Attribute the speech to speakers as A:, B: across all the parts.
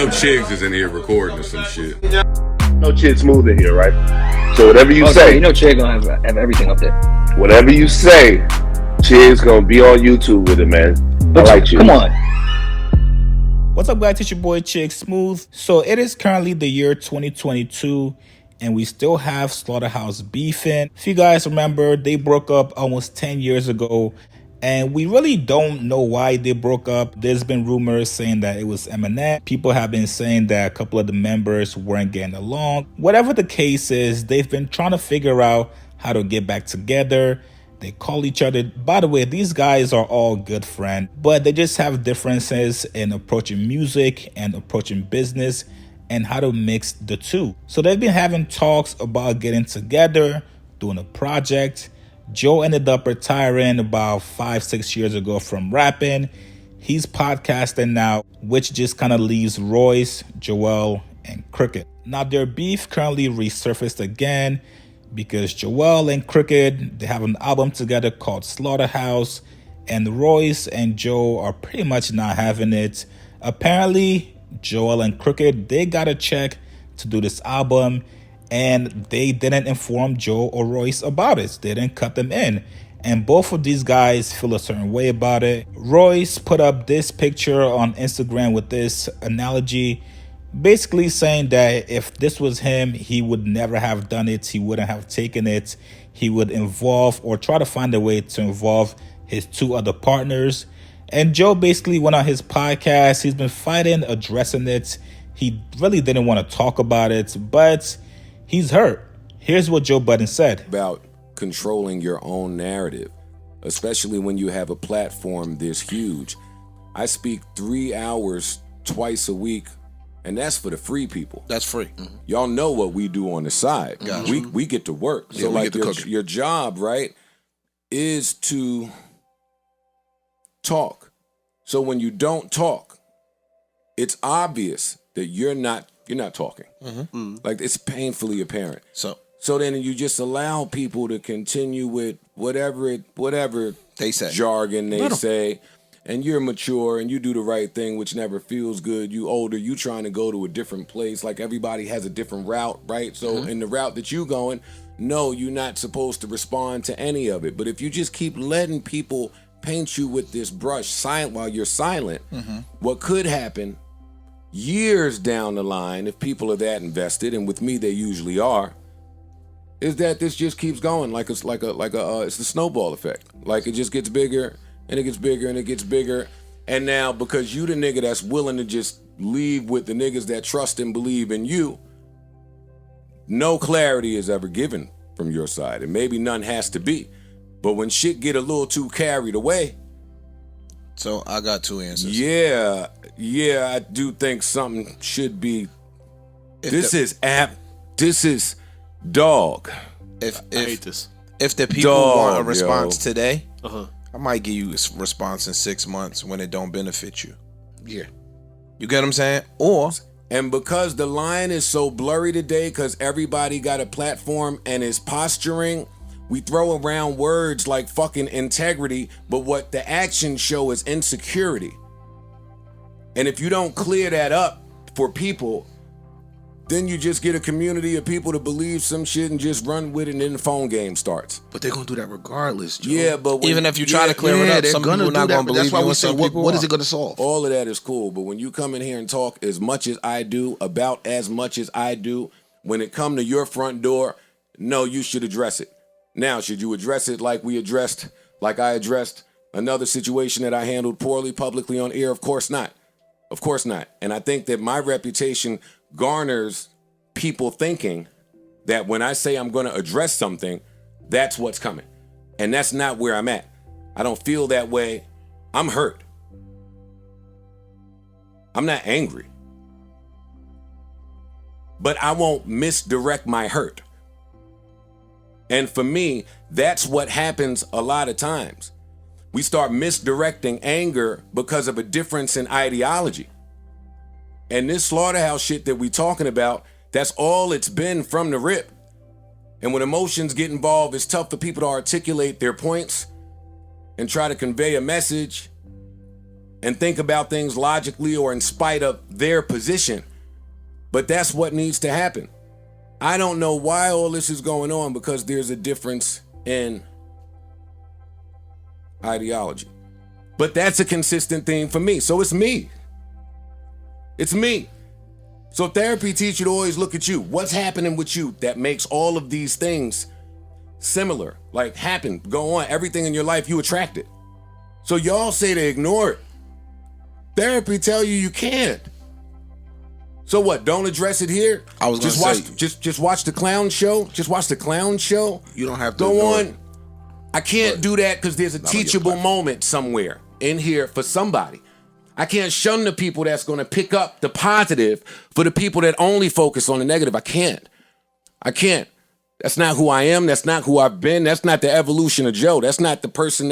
A: know Chigs is in here recording or some shit.
B: No Chid Smooth in here, right? So whatever you say,
C: you know, Chid gonna have everything up there.
B: whatever you say, Chid's gonna be on YouTube with it, man.
C: But
B: I like you.
C: Come on.
D: What's up, guys? It's your boy Chig Smooth. So it is currently the year 2022, and we still have Slaughterhouse beefing. If you guys remember, they broke up almost 10 years ago, and we really don't know why they broke up. There's been rumors saying that it was Eminem. People have been saying that a couple of the members weren't getting along. Whatever the case is, they've been trying to figure out how to get back together. They call each other. By the way, these guys are all good friends, but they just have differences in approaching music and approaching business and how to mix the two. So they've been having talks about getting together, doing a project. Joe ended up retiring about 5-6 years ago from rapping. He's podcasting now, which just kind of leaves Royce, Joell, and Cricket. Now their beef currently resurfaced again, because Joell and Cricket, they have an album together called Slaughterhouse, and Royce and Joe are pretty much not having it. Apparently, Joell and Cricket, they got a check to do this album, and they didn't inform Joe or Royce about it. They didn't cut them in. And both of these guys feel a certain way about it. Royce put up this picture on Instagram with this analogy, basically saying that if this was him, he would never have done it. He wouldn't have taken it. He would involve or try to find a way to involve his two other partners. And Joe basically went on his podcast. He's been fighting, addressing it. He really didn't want to talk about it, but he's hurt. Here's what Joe Budden said.
A: About controlling your own narrative, especially when you have a platform this huge. I speak 3 hours twice a week, and that's for the free people.
E: That's free.
A: Mm-hmm. Y'all know what we do on the side.
E: Gotcha.
A: We get to work.
E: Yeah,
A: so
E: we
A: like
E: get to
A: your job, right, is to talk. So when you don't talk, it's obvious that you're not talking. Mm-hmm. Like it's painfully apparent. So then you just allow people to continue with whatever
E: they say,
A: jargon they say. And you're mature and you do the right thing, which never feels good. You older, you trying to go to a different place. Like everybody has a different route, right? So in the route that you going, no, you're not supposed to respond to any of it. But if you just keep letting people paint you with this brush while you're silent, what could happen years down the line, if people are that invested, and with me they usually are, is that this just keeps going like it's the snowball effect. Like it just gets bigger. And it gets bigger and it gets bigger. And now because you the nigga that's willing to just leave with the niggas that trust and believe in you, no clarity is ever given from your side. And maybe none has to be. But when shit get a little too carried away.
E: So I got two answers.
A: Yeah, I do think something should be. This is dog.
E: I
F: hate this.
E: If the people want a response
A: today,
E: I might give you a response in 6 months when it don't benefit you. Yeah. You get what I'm saying?
A: And because the line is so blurry today, because everybody got a platform and is posturing, we throw around words like fucking integrity, but what the actions show is insecurity. And if you don't clear that up for people, then you just get a community of people to believe some shit and just run with it, and then the phone game starts.
F: But they're gonna do that regardless, Joe.
A: Yeah, but
E: even if you try to clear it up, some people not gonna believe
F: you. That's why we
E: say,
F: what is it gonna solve?
A: All of that is cool, but when you come in here and talk as much as I do, about as much as I do, when it come to your front door, no, you should address it. Now, should you address it like I addressed another situation that I handled poorly publicly on air? Of course not. Of course not. And I think that my reputation garners people thinking that when I say I'm going to address something, that's what's coming. And that's not where I'm at. I don't feel that way. I'm hurt. I'm not angry. But I won't misdirect my hurt. And for me, that's what happens a lot of times. We start misdirecting anger because of a difference in ideology. And this Slaughterhouse shit that we talking about, that's all it's been from the rip. And when emotions get involved, it's tough for people to articulate their points and try to convey a message and think about things logically or in spite of their position. But that's what needs to happen. I don't know why all this is going on, because there's a difference in ideology. But that's a consistent theme for me. So it's me. It's me. So therapy teaches you to always look at you. What's happening with you that makes all of these things similar? Like happen, go on. Everything in your life you attract it. So y'all say to ignore it. Therapy tell you can't. So what? Don't address it here?
F: I was
A: just
F: gonna
A: watch
F: say,
A: just watch the clown show. Just watch the clown show.
F: You don't have to
A: go
F: ignore
A: on.
F: it.
A: I can't do that because there's a teachable moment somewhere in here for somebody. I can't shun the people that's going to pick up the positive for the people that only focus on the negative. I can't. That's not who I am. That's not who I've been. That's not the evolution of Joe. That's not the person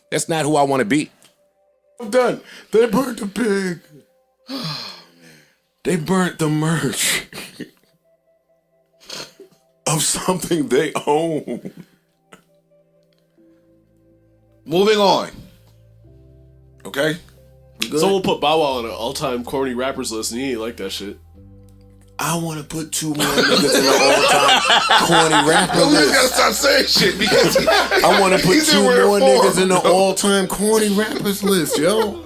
A: that's not who I want to be. I'm done. They burnt the pig. Oh, man. They burnt the merch of something they own.
F: Moving on. Okay?
G: Someone put Bow Wow on an all-time corny rappers list, and he ain't like that shit.
A: I want to put 2 more niggas in the all-time corny rapper
F: You
A: list.
F: gotta stop saying shit because
A: I want to put
F: he's
A: 2
F: in
A: more
F: rare form,
A: niggas in the
F: bro.
A: all-time corny rappers list, yo.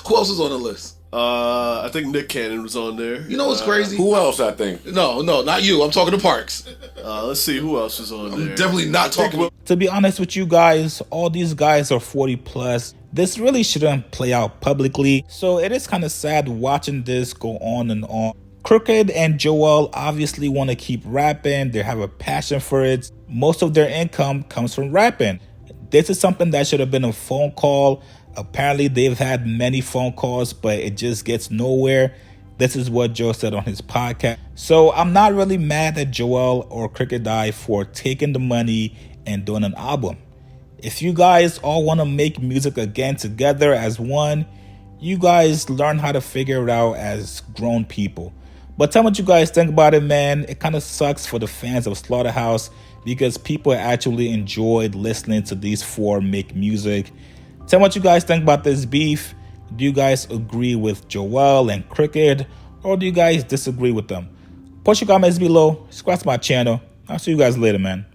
F: Who else is on the list?
G: I think Nick Cannon was on there.
F: You know what's crazy?
A: Who else, I think?
F: No, not you. I'm talking to Parks.
G: Let's see who else was on there.
F: Definitely not talking.
D: To be honest with you guys, all these guys are 40 plus. This really shouldn't play out publicly. So it is kind of sad watching this go on and on. Crooked and Joell obviously want to keep rapping. They have a passion for it. Most of their income comes from rapping. This is something that should have been a phone call. Apparently they've had many phone calls, but it just gets nowhere. This is what Joe said on his podcast. So I'm not really mad at Joell or Crooked I for taking the money and doing an album. If you guys all want to make music again together as one, you guys learn how to figure it out as grown people. But tell me what you guys think about it, man. It kind of sucks for the fans of Slaughterhouse because people actually enjoyed listening to these 4 make music. Tell me what you guys think about this beef. Do you guys agree with Joell and Crooked, or do you guys disagree with them? Post your comments below. Subscribe to my channel. I'll see you guys later, man.